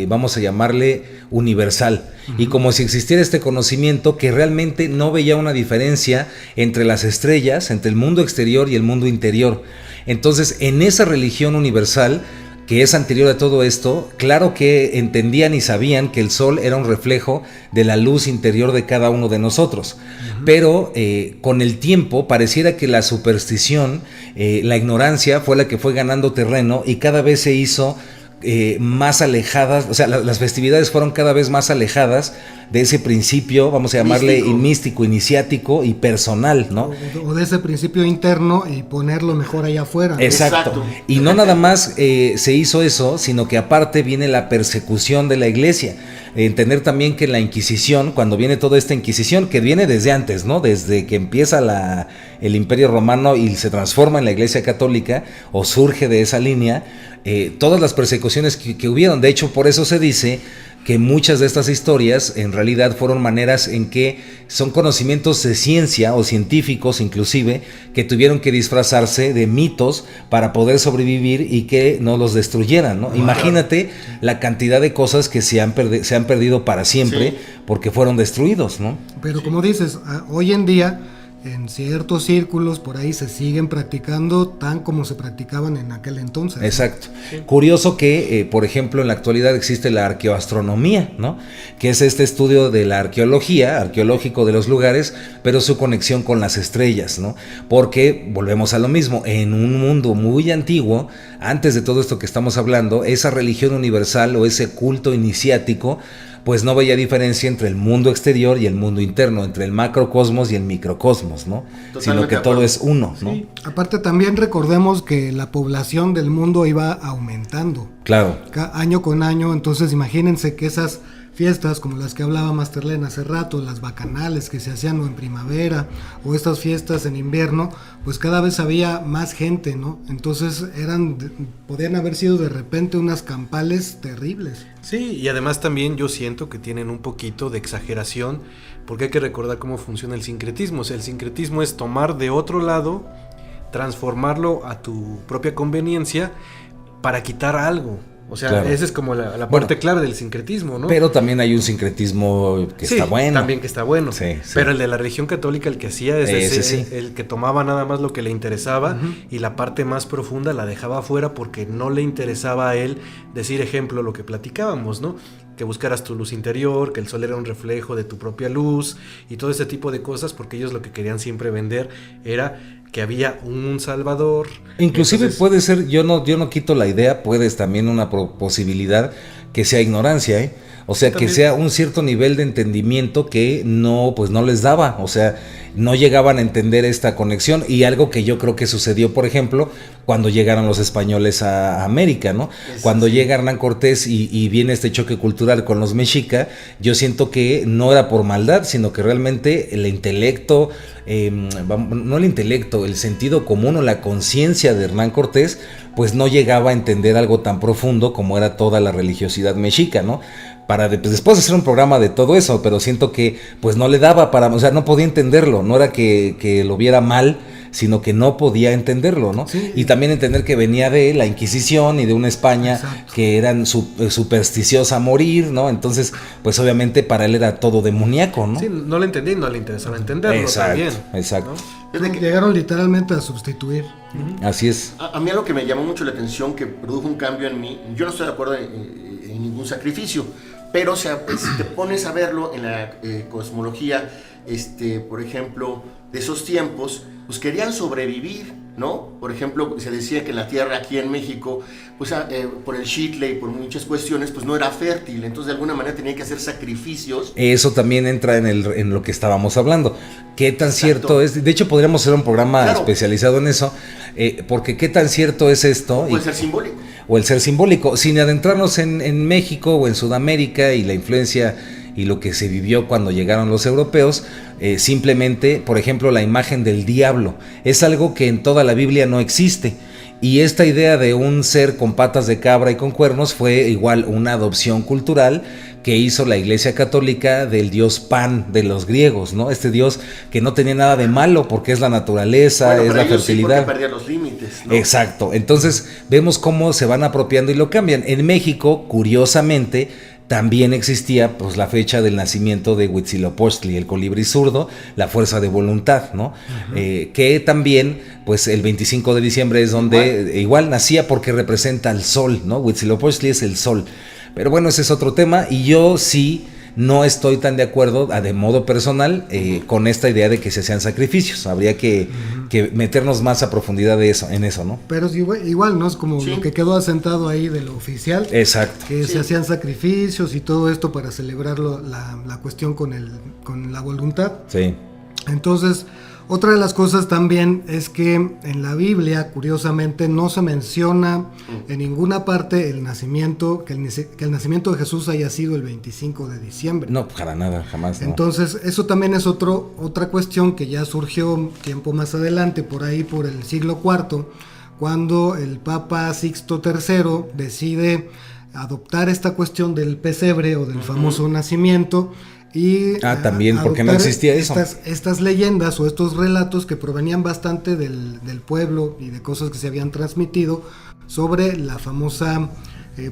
vamos a llamarle universal, y como si existiera este conocimiento que realmente no veía una diferencia entre las estrellas, entre el mundo exterior y el mundo interior. Entonces, en esa religión universal, que es anterior a todo esto, claro que entendían y sabían que el sol era un reflejo de la luz interior de cada uno de nosotros. Pero con el tiempo pareciera que la superstición, la ignorancia fue la que fue ganando terreno y cada vez se hizo más alejadas, o sea, las festividades fueron cada vez más alejadas de ese principio, vamos a llamarle místico, iniciático y personal, ¿no? O de ese principio interno y ponerlo mejor allá afuera, ¿no? Exacto. Y no nada más se hizo eso, sino que aparte viene la persecución de la iglesia. Entender también que la Inquisición, cuando viene toda esta Inquisición, que viene desde antes, ¿no? Desde que empieza el Imperio Romano y se transforma en la Iglesia Católica, o surge de esa línea, todas las persecuciones que hubieron. De hecho, por eso se dice que muchas de estas historias en realidad fueron maneras en que son conocimientos de ciencia o científicos inclusive que tuvieron que disfrazarse de mitos para poder sobrevivir y que no los destruyeran, ¿no? Imagínate la cantidad de cosas que se han perdido para siempre porque fueron destruidos, ¿no? Pero como dices, hoy en día en ciertos círculos por ahí se siguen practicando tan como se practicaban en aquel entonces, ¿no? Exacto. Sí. Curioso que, por ejemplo, en la actualidad existe la arqueoastronomía, ¿no? Que es este estudio de la arqueológico de los lugares, pero su conexión con las estrellas, ¿no? Porque, volvemos a lo mismo, en un mundo muy antiguo, antes de todo esto que estamos hablando, esa religión universal o ese culto iniciático, pues no veía diferencia entre el mundo exterior y el mundo interno, entre el macrocosmos y el microcosmos, ¿no? Totalmente, sino que todo es uno, ¿no? Sí. Aparte también recordemos que la población del mundo iba aumentando. Claro. Año con año, entonces imagínense que esas fiestas como las que hablaba Masterlen hace rato, las bacanales que se hacían en primavera o estas fiestas en invierno, pues cada vez había más gente, ¿no? Entonces podían haber sido de repente unas campales terribles. Sí, y además también yo siento que tienen un poquito de exageración, porque hay que recordar cómo funciona el sincretismo. O sea, el sincretismo es tomar de otro lado, transformarlo a tu propia conveniencia para quitar algo. O sea, claro. Esa es como la parte clave del sincretismo, ¿no? Pero también hay un sincretismo que está bueno. También que está bueno. Sí. Pero el de la religión católica, el que hacía es el que tomaba nada más lo que le interesaba y la parte más profunda la dejaba afuera porque no le interesaba a él decir, ejemplo, lo que platicábamos, ¿no? Que buscaras tu luz interior, que el sol era un reflejo de tu propia luz y todo ese tipo de cosas, porque ellos lo que querían siempre vender era que había un salvador. Inclusive entonces, puede ser, yo no quito la idea, puedes también una posibilidad que sea ignorancia, ¿eh? O sea, también, que sea un cierto nivel de entendimiento que no les daba, o sea, no llegaban a entender esta conexión, y algo que yo creo que sucedió, por ejemplo, cuando llegaron los españoles a América, ¿no? Cuando llega Hernán Cortés y viene este choque cultural con los mexica, yo siento que no era por maldad, sino que realmente el intelecto, no el intelecto, el sentido común o la conciencia de Hernán Cortés, pues no llegaba a entender algo tan profundo como era toda la religiosidad mexica, ¿no? Para después hacer un programa de todo eso, pero siento que pues no le daba o sea, no podía entenderlo, no era que lo viera mal, sino que no podía entenderlo, ¿no? Sí. Y también entender que venía de la Inquisición y de una España que eran supersticiosa a morir, ¿no? Entonces, pues obviamente para él era todo demoníaco, ¿no? Sí, no lo entendí, no le interesaba entenderlo también. Exacto. ¿No? Llegaron literalmente a sustituir. Así es. A mí algo que me llamó mucho la atención, que produjo un cambio en mí, yo no estoy de acuerdo en ningún sacrificio, pero o sea, si te pones a verlo en la cosmología, por ejemplo, de esos tiempos, pues querían sobrevivir, ¿no? Por ejemplo, se decía que la tierra aquí en México, pues por el Xitle y por muchas cuestiones, pues no era fértil, entonces de alguna manera tenían que hacer sacrificios. Eso también entra en lo que estábamos hablando. ¿Qué tan cierto es? De hecho, podríamos hacer un programa especializado en eso, porque ¿qué tan cierto es esto? O el ser simbólico. O el ser simbólico, sin adentrarnos en México o en Sudamérica y la influencia y lo que se vivió cuando llegaron los europeos, simplemente, por ejemplo, la imagen del diablo es algo que en toda la Biblia no existe, y esta idea de un ser con patas de cabra y con cuernos fue igual una adopción cultural que hizo la Iglesia Católica del dios Pan de los griegos, ¿no? Este dios que no tenía nada de malo porque es la naturaleza, es la fertilidad. Sí, porque perdía los límites, ¿no? Exacto. Entonces vemos cómo se van apropiando y lo cambian. En México, curiosamente, también existía pues la fecha del nacimiento de Huitzilopochtli, el colibrí zurdo, la fuerza de voluntad, ¿no? Que también pues el 25 de diciembre es donde igual nacía porque representa al sol, ¿no? Huitzilopochtli es el sol. Pero bueno, ese es otro tema y yo sí no estoy tan de acuerdo de modo personal con esta idea de que se hacían sacrificios. Habría que meternos más a profundidad en eso, ¿no? Pero es igual, ¿no? Es como lo que quedó asentado ahí de lo oficial. Exacto. Que se hacían sacrificios y todo esto para celebrar la cuestión con la voluntad. Sí. Entonces, otra de las cosas también es que en la Biblia, curiosamente, no se menciona en ninguna parte el nacimiento, que el nacimiento de Jesús haya sido el 25 de diciembre. No, para nada, jamás. No. Entonces, eso también es otra cuestión que ya surgió tiempo más adelante, por ahí por el siglo IV, cuando el Papa Sixto III decide adoptar esta cuestión del pesebre o del famoso nacimiento. Y también, porque no existía eso. Estas leyendas o estos relatos que provenían bastante del pueblo y de cosas que se habían transmitido sobre la famosa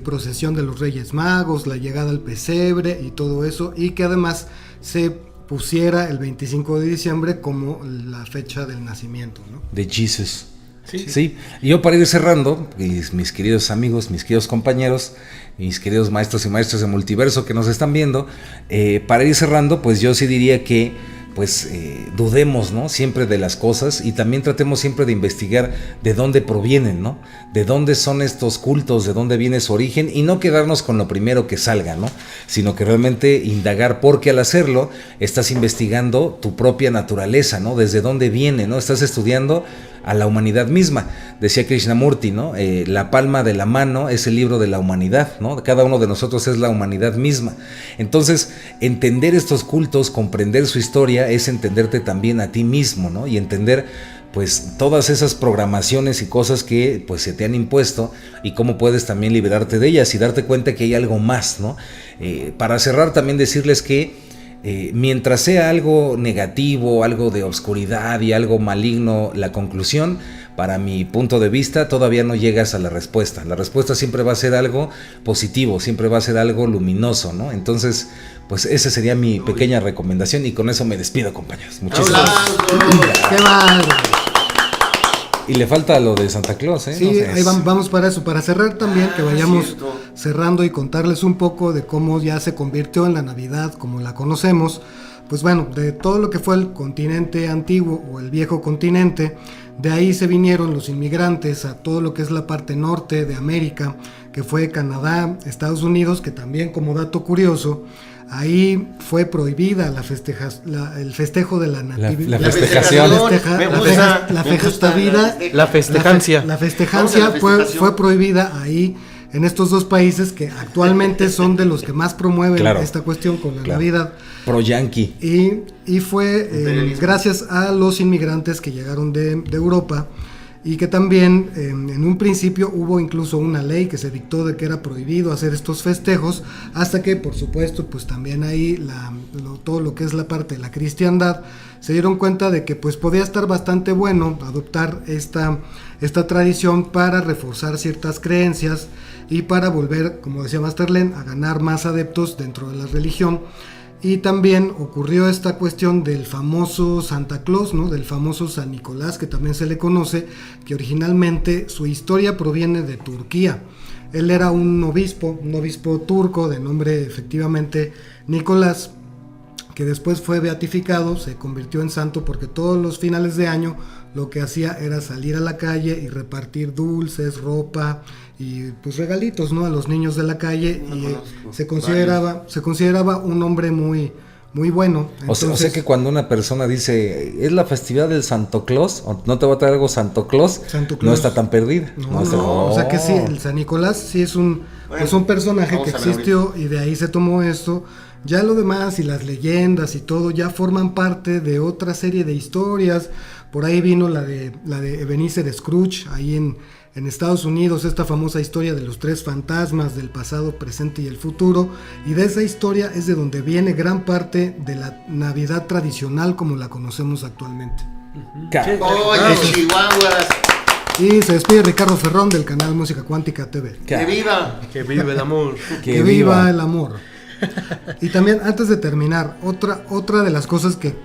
procesión de los Reyes Magos, la llegada al pesebre y todo eso, y que además se pusiera el 25 de diciembre como la fecha del nacimiento, ¿no? De Jesus. Sí. Y yo para ir cerrando, mis queridos amigos, mis queridos compañeros, mis queridos maestros y maestras de multiverso que nos están viendo, para ir cerrando, pues yo sí diría que pues dudemos, ¿no? Siempre de las cosas y también tratemos siempre de investigar de dónde provienen, ¿no? De dónde son estos cultos, de dónde viene su origen y no quedarnos con lo primero que salga, ¿no? Sino que realmente indagar, porque al hacerlo estás investigando tu propia naturaleza, ¿no? Desde dónde viene, ¿no? Estás estudiando a la humanidad misma. Decía Krishnamurti, ¿no? La palma de la mano es el libro de la humanidad, ¿no? Cada uno de nosotros es la humanidad misma. Entonces, entender estos cultos, comprender su historia, es entenderte también a ti mismo, ¿no? Y entender pues todas esas programaciones y cosas que pues se te han impuesto y cómo puedes también liberarte de ellas y darte cuenta que hay algo más, ¿no? Para cerrar también decirles que mientras sea algo negativo, algo de obscuridad y algo maligno la conclusión, para mi punto de vista todavía no llegas a la respuesta. La respuesta siempre va a ser algo positivo, siempre va a ser algo luminoso, ¿no? Entonces, pues esa sería mi pequeña recomendación y con eso me despido, compañeros. Muchísimas gracias. ¡Qué mal! Y le falta lo de Santa Claus, ¿eh? Sí, no sé, ahí vamos para eso, para cerrar también, que vayamos cerrando y contarles un poco de cómo ya se convirtió en la Navidad como la conocemos. Pues bueno, de todo lo que fue el continente antiguo o el viejo continente, de ahí se vinieron los inmigrantes a todo lo que es la parte norte de América, que fue Canadá, Estados Unidos, que también como dato curioso, ahí fue prohibida el festejo de la natividad. La festejación. La festejancia. La festejancia fue prohibida ahí en estos dos países que actualmente son de los que más promueven esta cuestión con la Navidad. Pro yankee. Y fue gracias a los inmigrantes que llegaron de Europa y que también en un principio hubo incluso una ley que se dictó de que era prohibido hacer estos festejos, hasta que por supuesto pues también ahí todo lo que es la parte de la cristiandad se dieron cuenta de que pues podía estar bastante bueno adoptar esta tradición para reforzar ciertas creencias y para volver, como decía Masterlen, a ganar más adeptos dentro de la religión. Y también ocurrió esta cuestión del famoso Santa Claus, ¿no? Del famoso San Nicolás, que también se le conoce, que originalmente su historia proviene de Turquía. Él era un obispo turco de nombre efectivamente Nicolás, que después fue beatificado, se convirtió en santo porque todos los finales de año lo que hacía era salir a la calle y repartir dulces, ropa y pues regalitos, ¿no? A los niños de la calle se consideraba un hombre muy bueno. Entonces, o sea que cuando una persona dice es la festividad del Santo Claus, o no te va a traer algo Santo Claus, no está tan perdida. No, o sea que sí, el San Nicolás sí es un personaje que existió y de ahí se tomó esto. Ya lo demás y las leyendas y todo ya forman parte de otra serie de historias. Por ahí vino la de Ebenezer Scrooge, ahí en Estados Unidos, esta famosa historia de los tres fantasmas del pasado, presente y el futuro. Y de esa historia es de donde viene gran parte de la Navidad tradicional como la conocemos actualmente. Oye, chihuahuas. Y se despide Ricardo Ferrón del canal Música Cuántica TV. ¡Que viva! Que vive el amor. Que viva el amor. Y también, antes de terminar, otra de las cosas que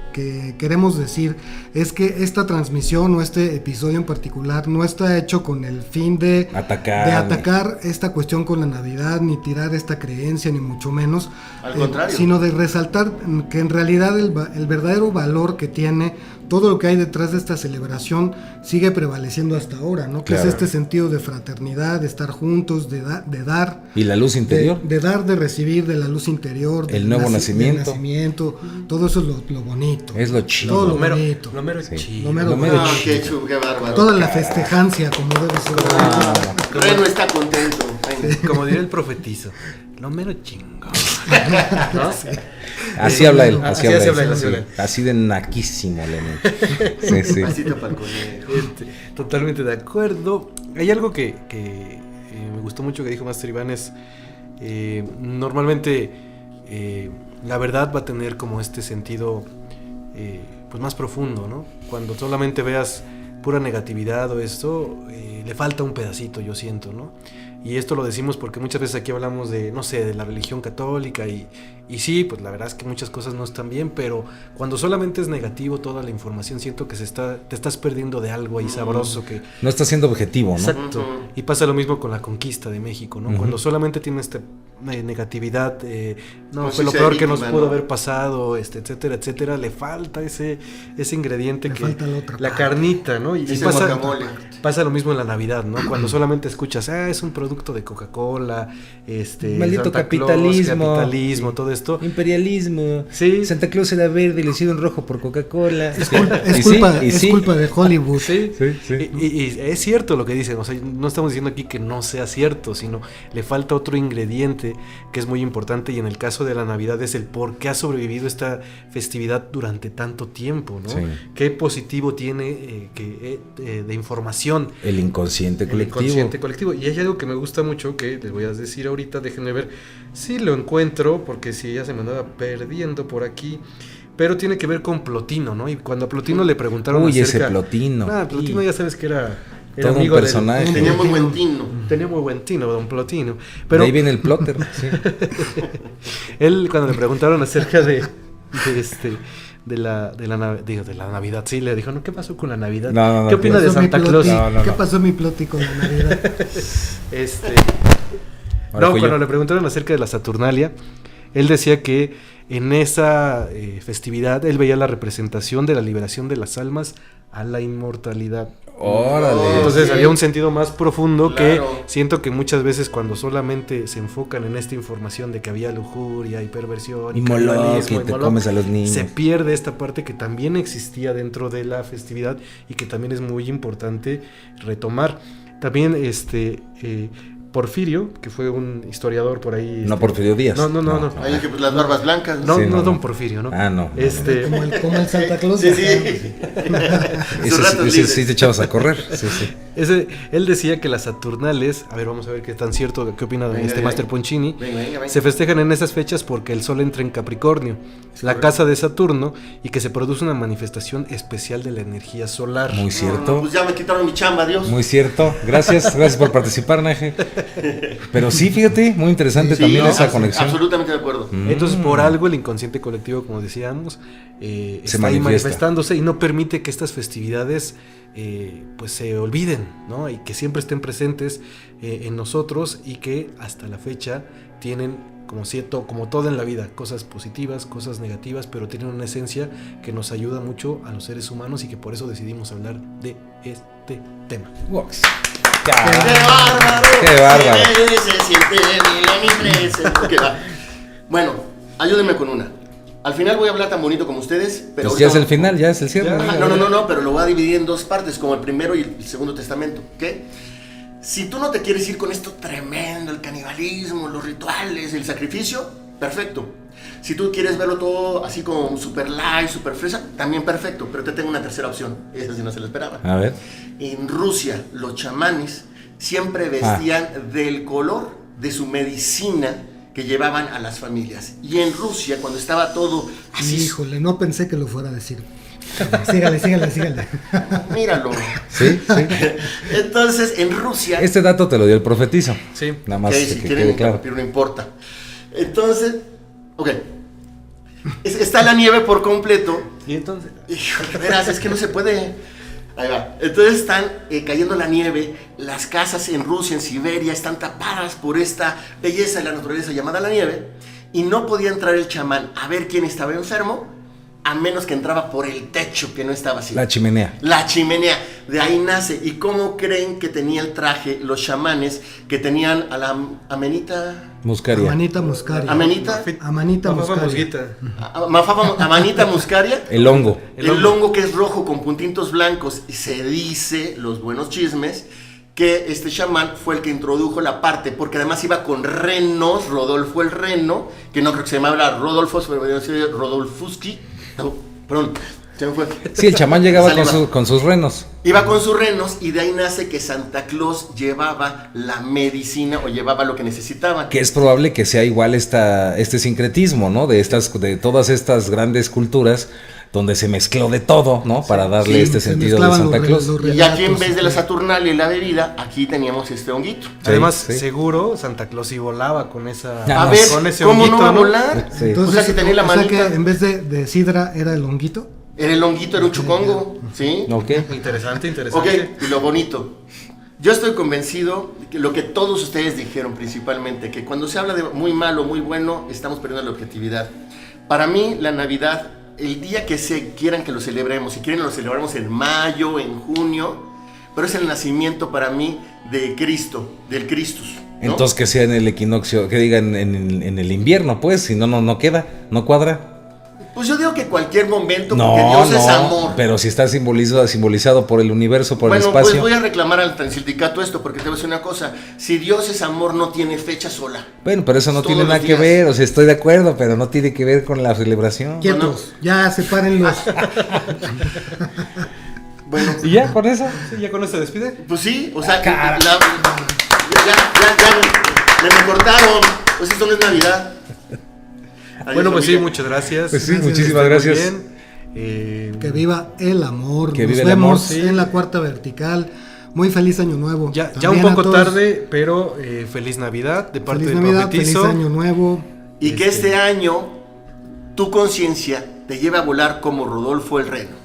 queremos decir es que esta transmisión o este episodio en particular no está hecho con el fin de atacar esta cuestión con la Navidad, ni tirar esta creencia, ni mucho menos. Al contrario. Sino de resaltar que en realidad el verdadero valor que tiene todo lo que hay detrás de esta celebración sigue prevaleciendo hasta ahora, ¿no? Que Claro. es este sentido de fraternidad, de estar juntos, de dar. Y la luz interior. De dar, de recibir, de la luz interior. El del nuevo del nacimiento. todo eso es lo bonito. Es lo chido. Todo Lo lo mero, bonito. lo mero Sí. chido. Lo mero Ah, qué bárbaro. Toda la festejancia, como debe ser. Reno está contento. Venga. Como diría el profetizo, lo mero chingón. ¿No? Así habla él. Así habla él, así sí. habla él. Así de naquísimo, Lenin. Sí, sí. Pasito pa'l conejo. Totalmente de acuerdo. Hay algo que me gustó mucho que dijo Master Iván es normalmente la verdad va a tener como este sentido pues más profundo, ¿no? Cuando solamente veas pura negatividad o esto, le falta un pedacito, yo siento, ¿no? Y esto lo decimos porque muchas veces aquí hablamos de, no sé, de la religión católica y sí, pues la verdad es que muchas cosas no están bien, pero cuando solamente es negativo toda la información, siento que te estás perdiendo de algo ahí sabroso que... No está siendo objetivo, ¿no? Exacto. Ujú. Y pasa lo mismo con la conquista de México, ¿no? Ujú. Cuando solamente tiene esta negatividad, no, Pues fue lo sí, peor ser que nos víctima, pudo ¿no? haber pasado, etcétera, etcétera, le falta ese ingrediente Le que falta la otra la parte. carnita, ¿no? Y Ese pasa, guacamole. pasa lo mismo en la Navidad, ¿no? Cuando solamente escuchas, es un producto de Coca-Cola, Maldito Santa Claus, capitalismo, todo esto. Imperialismo. Sí. Santa Claus era verde y le hicieron rojo por Coca-Cola. Es Y culpa, sí, y es sí. culpa de Hollywood. Sí. Sí. Y es cierto lo que dicen, o sea, no estamos diciendo aquí que no sea cierto, sino le falta otro ingrediente que es muy importante y en el caso de la Navidad es el por qué ha sobrevivido esta festividad durante tanto tiempo, ¿no? Sí. Qué positivo tiene de información El inconsciente el colectivo. inconsciente colectivo. Y hay algo que me gusta mucho que les voy a decir ahorita, déjenme ver si lo encuentro, porque si ya se me andaba perdiendo por aquí. Pero tiene que ver con Plotino, ¿no? Y cuando a Plotino le preguntaron Uy, acerca... ese Plotino. Plotino ya sabes que era Todo un amigo del- personaje. Tenía muy buen tino. Tenía muy buen tino, don Plotino. De Pero ahí viene el plotter. Sí. él cuando le preguntaron acerca de la Navidad, sí, le dijo, ¿qué pasó con la Navidad? No, ¿Qué opina no. de Pasó mi Santa ploti- Claus? No. ¿Qué pasó mi ploti con la Navidad? Ahora fui Cuando yo. le preguntaron acerca de la Saturnalia, él decía que en esa festividad él veía la representación de la liberación de las almas a la inmortalidad. Órale. Entonces sí. había un sentido más profundo Claro. que siento que muchas veces cuando solamente se enfocan en esta información de que había lujuria y perversión Y Moloch, canibalismo y te Moloch, comes a los niños. se pierde esta parte que también existía dentro de la festividad y que también es muy importante retomar. También Porfirio, que fue un historiador por ahí. No Porfirio Díaz. No. Ahí dije, pues las barbas blancas. No, Sí, no, no, don no. Porfirio, ¿no? Ah, no. Como el Santa Claus. Sí, sí. Ese, Sus ratos ese libres. sí te echabas a correr. Sí. Él decía que las Saturnales, a ver, vamos a ver qué tan cierto, qué opina Venga, este venga. Master Ponchini. Venga. Se festejan en esas fechas porque el Sol entra en Capricornio, la casa de Saturno, y que se produce una manifestación especial de la energía solar. Muy No, cierto. pues ya me quitaron mi chamba, Dios. Muy cierto. Gracias por participar, Naje. Pero sí, fíjate, muy interesante Sí, también no, esa conexión. Absolutamente de acuerdo. Entonces, por algo el inconsciente colectivo, como decíamos, está ahí manifiesta. manifestándose y no permite que estas festividades pues se olviden, ¿no? Y que siempre estén presentes en nosotros y que hasta la fecha tienen, como todo en la vida, cosas positivas, cosas negativas, pero tienen una esencia que nos ayuda mucho a los seres humanos y que por eso decidimos hablar de este tema. Vox. ¡Qué bárbaro! Qué bárbaro. Se siente mi presente. Ok, va. Bueno, ayúdenme con una. Al final voy a hablar tan bonito como ustedes, pero... Pues ya es el final, ya es el cierre. Ya. Ajá, no, pero lo voy a dividir en dos partes, como el primero y el segundo testamento, ¿ok? Si tú no te quieres ir con esto tremendo, el canibalismo, los rituales, el sacrificio, perfecto. Si tú quieres verlo todo así como super light, super fresa, también perfecto, pero te tengo una tercera opción, esa sí no se la esperaba. A ver. En Rusia, los chamanes siempre vestían del color de su medicina que llevaban a las familias. Y en Rusia, cuando estaba todo así... Híjole, no pensé que lo fuera a decir. Sígale. Míralo. Sí, sí. Entonces, en Rusia... Este dato te lo dio el profetizo. Sí. Nada más Ok, que si quede quieren claro. interrumpir, no importa. Entonces, ok. Está la nieve por completo. Y entonces. Hijo, de veras, es que no se puede. Ahí va. Entonces están cayendo la nieve. Las casas en Rusia, en Siberia, están tapadas por esta belleza de la naturaleza llamada la nieve. Y no podía entrar el chamán a ver quién estaba enfermo, a menos que entraba por el techo, que no estaba así. La chimenea. La chimenea, de ahí nace. ¿Y cómo creen que tenía el traje los chamanes que tenían a la amenita? Muscaria. Amanita muscaria. ¿Amenita? Amanita Mafafa muscaria. Mosquita. Amanita muscaria. El hongo. El hongo que es rojo con puntitos blancos. Y se dice, los buenos chismes, que este chamán fue el que introdujo la parte, porque además iba con renos, Rodolfo el reno, que no creo que se llamaba Rodolfo, pero debería ser Rodolfuski. No, perdón, se me fue. Sí, el chamán llegaba Saliva. con sus renos. Iba con sus renos y de ahí nace que Santa Claus llevaba la medicina o llevaba lo que necesitaban. Que es probable que sea igual este sincretismo, ¿no? De todas estas grandes culturas donde se mezcló de todo, ¿no? Para darle Sí, este se sentido de mezclaban Santa Claus. los Y aquí en relatos, vez de la sí. Saturnalia y la bebida, aquí teníamos este honguito. Además, Sí. seguro Santa Claus sí volaba con esa. Ah, A no, ver, con ese ¿cómo honguito, no va a volar? Sí. Entonces, O sea, que tenía la manita. que en vez de sidra era el honguito. Era el honguito, era un chucongo, ¿sí? Ok. Interesante. Ok, y lo bonito. Yo estoy convencido de que lo que todos ustedes dijeron principalmente, que cuando se habla de muy malo, muy bueno, estamos perdiendo la objetividad. Para mí, la Navidad, el día que quieran que lo celebremos, si quieren lo celebramos en mayo, en junio, pero es el nacimiento para mí de Cristo, del Christus, ¿no? Entonces que sea en el equinoccio, que digan en el invierno, pues, si no, no queda, no cuadra. Pues yo digo que cualquier momento, No, porque Dios es no, amor. pero si está simbolizado por el universo, por el Bueno, espacio. pues voy a reclamar al sindicato esto, porque te voy a decir una cosa. Si Dios es amor, no tiene fecha sola. Bueno, pero eso no Todos tiene los nada que días. ver, o sea, estoy de acuerdo, pero no tiene que ver con la celebración. Quietos, ya sepárenlos. Bueno, ¿Y ya con eso? Sí, ya con esto se despide. pues sí, o sea, Cara. ya me recortaron. Pues esto no es Navidad. Adiós, Bueno, pues sí, familia. muchas gracias. Pues sí, Gracias, muchísimas Estén muy gracias. bien. Que viva el amor. Que Nos viva el amor, vemos sí. en la cuarta vertical. Muy feliz año nuevo. Ya un También a poco todos, tarde, pero feliz Navidad de parte Feliz del Navidad, feliz profetizo. año nuevo. Y que este año tu conciencia te lleve a volar como Rodolfo el Reno.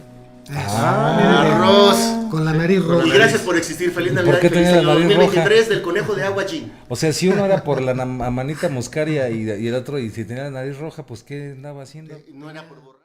Arroz. Con la nariz roja. Y gracias por existir. Feliz Navidad qué y feliz tenía año la nariz 2023 del conejo de agua G. O sea, si uno era por la amanita muscaria y el otro, y si tenía la nariz roja, pues ¿qué andaba haciendo? No era por borrar.